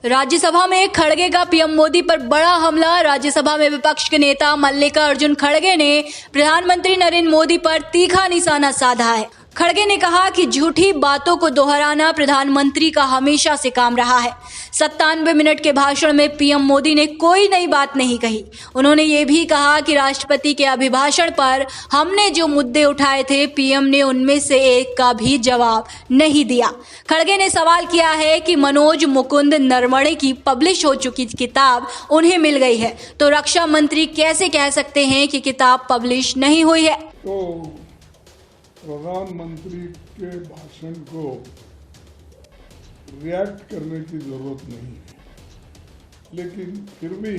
राज्यसभा में खड़गे का पीएम मोदी पर बड़ा हमला। राज्यसभा में विपक्ष के नेता मल्लिकार्जुन खड़गे ने प्रधानमंत्री नरेंद्र मोदी पर तीखा निशाना साधा है। खड़गे ने कहा कि झूठी बातों को दोहराना प्रधानमंत्री का हमेशा से काम रहा है। 97 मिनट के भाषण में पीएम मोदी ने कोई नई बात नहीं कही। उन्होंने ये भी कहा कि राष्ट्रपति के अभिभाषण पर हमने जो मुद्दे उठाए थे, पीएम ने उनमें से एक का भी जवाब नहीं दिया। खड़गे ने सवाल किया है कि मनोज मुकुंद नरवणे की पब्लिश हो चुकी किताब उन्हें मिल गई है, तो रक्षा मंत्री कैसे कह सकते हैं कि किताब पब्लिश नहीं हुई है। तो प्रधानमंत्री के भाषण को रिएक्ट करने की जरूरत नहीं है, लेकिन फिर भी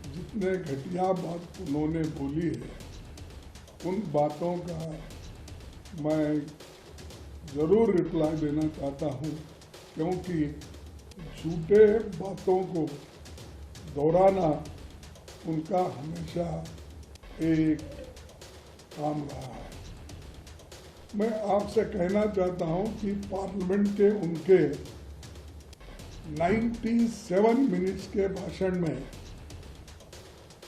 जितने घटिया बात उन्होंने बोली है, उन बातों का मैं जरूर रिप्लाई देना चाहता हूं, क्योंकि झूठे बातों को दोहराना उनका हमेशा एक काम रहा है। मैं आपसे कहना चाहता हूं कि पार्लियामेंट के उनके 97 मिनट्स के भाषण में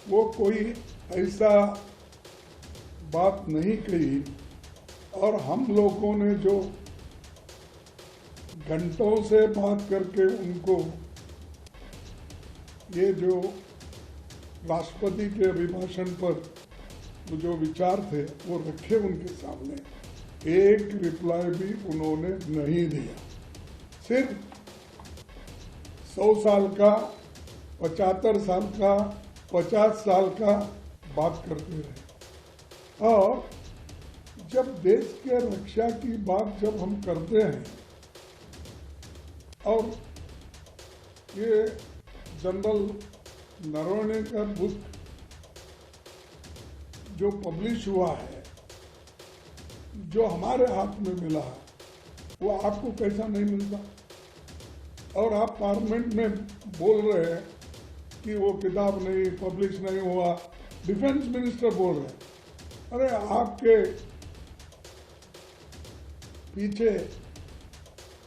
वो कोई ऐसा बात नहीं कही, और हम लोगों ने जो घंटों से बात करके उनको ये जो राष्ट्रपति के अभिभाषण पर जो विचार थे वो रखे उनके सामने, एक रिप्लाई भी उन्होंने नहीं दिया। सिर्फ 100 साल का, 75 साल का, 50 साल का बात करते रहे। और जब देश के रक्षा की बात जब हम करते हैं, और ये जनरल नरवणे का बुक जो पब्लिश हुआ है, जो हमारे हाथ में मिला है, वो आपको कैसा नहीं मिलता? और आप पार्लियामेंट में बोल रहे हैं कि वो किताब नहीं, पब्लिश नहीं हुआ। डिफेंस मिनिस्टर बोल रहे हैं, अरे आपके पीछे,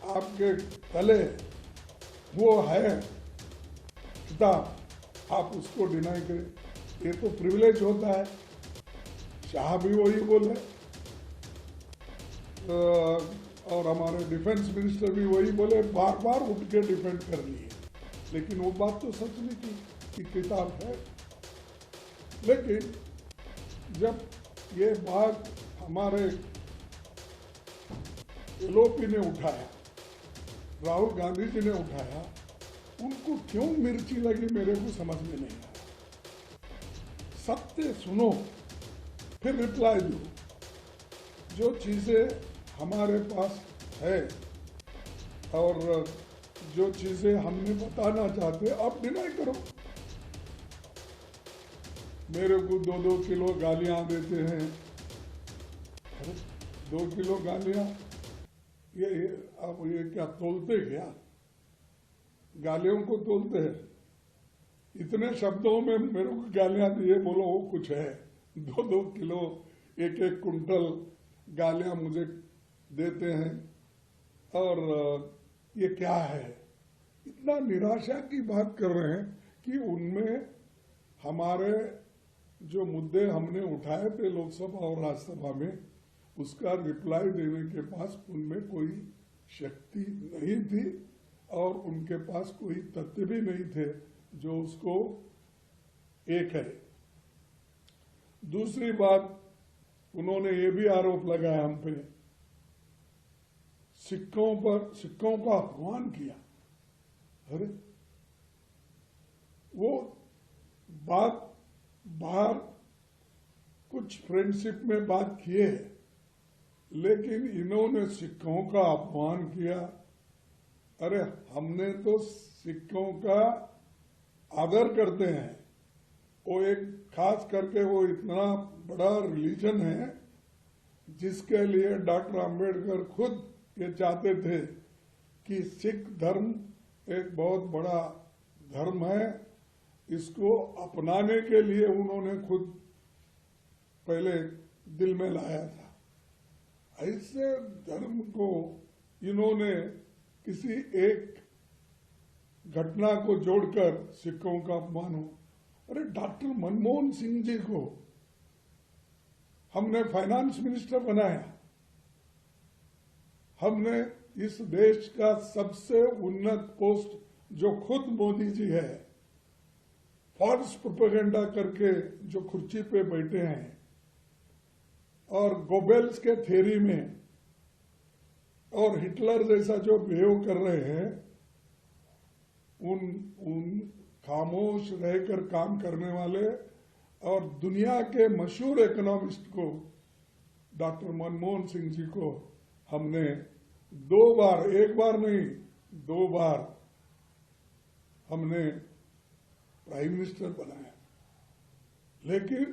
आपके तले वो है किताब, आप उसको डिनाई करें, ये तो प्रिविलेज होता है। शाह भी वही बोले और हमारे डिफेंस मिनिस्टर भी वही बोले, बार बार उठ के डिफेंड कर लिए, लेकिन वो बात तो सच नहीं की कि किताब है। लेकिन जब ये बात हमारे एलओपी ने उठाया, राहुल गांधी जी ने उठाया, उनको क्यों मिर्ची लगी मेरे को समझ में नहीं आया। सत्य सुनो, फिर रिप्लाई दो। जो चीजें हमारे पास है और जो चीजें हमने बताना चाहते, आप डिनाई करो। मेरे को 2-2 किलो गालियां देते हैं। अरे 2 किलो गालियां, ये आप ये क्या तोलते क्या? गालियों को तोलते हैं? इतने शब्दों में मेरे को गालियां दिए, बोलो वो कुछ है। 2-2 किलो, 1-1 कुंटल गालियां मुझे देते हैं, और ये क्या है? इतना निराशा की बात कर रहे हैं कि उनमें हमारे जो मुद्दे हमने उठाए थे लोकसभा और राज्यसभा में, उसका रिप्लाई देने के पास उनमें कोई शक्ति नहीं थी, और उनके पास कोई तथ्य भी नहीं थे जो उसको एक है। दूसरी बात, उन्होंने ये भी आरोप लगाया हम पे, सिक्कों का अपमान किया। अरे वो बात बाहर कुछ फ्रेंडशिप में बात किए, लेकिन इन्होंने सिक्कों का अपमान किया। अरे हमने तो सिक्कों का आदर करते हैं। वो एक खास करके वो इतना बड़ा रिलीजन है जिसके लिए डॉक्टर आम्बेडकर खुद ये चाहते थे कि सिख धर्म एक बहुत बड़ा धर्म है, इसको अपनाने के लिए उन्होंने खुद पहले दिल में लाया था। ऐसे धर्म को इन्होंने किसी एक घटना को जोड़कर सिखों का अपमान हो। अरे डॉक्टर मनमोहन सिंह जी को हमने फाइनेंस मिनिस्टर बनाया, हमने इस देश का सबसे उन्नत पोस्ट जो खुद मोदी जी है, फॉल्स प्रोपेगेंडा करके जो कुर्सी पे बैठे हैं और गोबेल्स के थ्योरी में और हिटलर जैसा जो बिहेव कर रहे हैं, उन खामोश रहकर काम करने वाले और दुनिया के मशहूर इकोनॉमिस्ट को डॉक्टर मनमोहन सिंह जी को हमने 2 बार, 1 बार नहीं 2 बार हमने प्राइम मिनिस्टर बनाया। लेकिन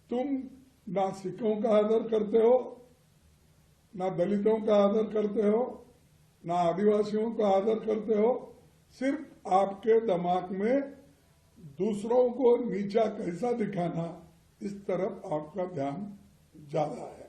तुम ना सिखों का आदर करते हो, ना दलितों का आदर करते हो, ना आदिवासियों का आदर करते हो। सिर्फ आपके दिमाग में दूसरों को नीचा कैसा दिखाना, इस तरफ आपका ध्यान ज्यादा है।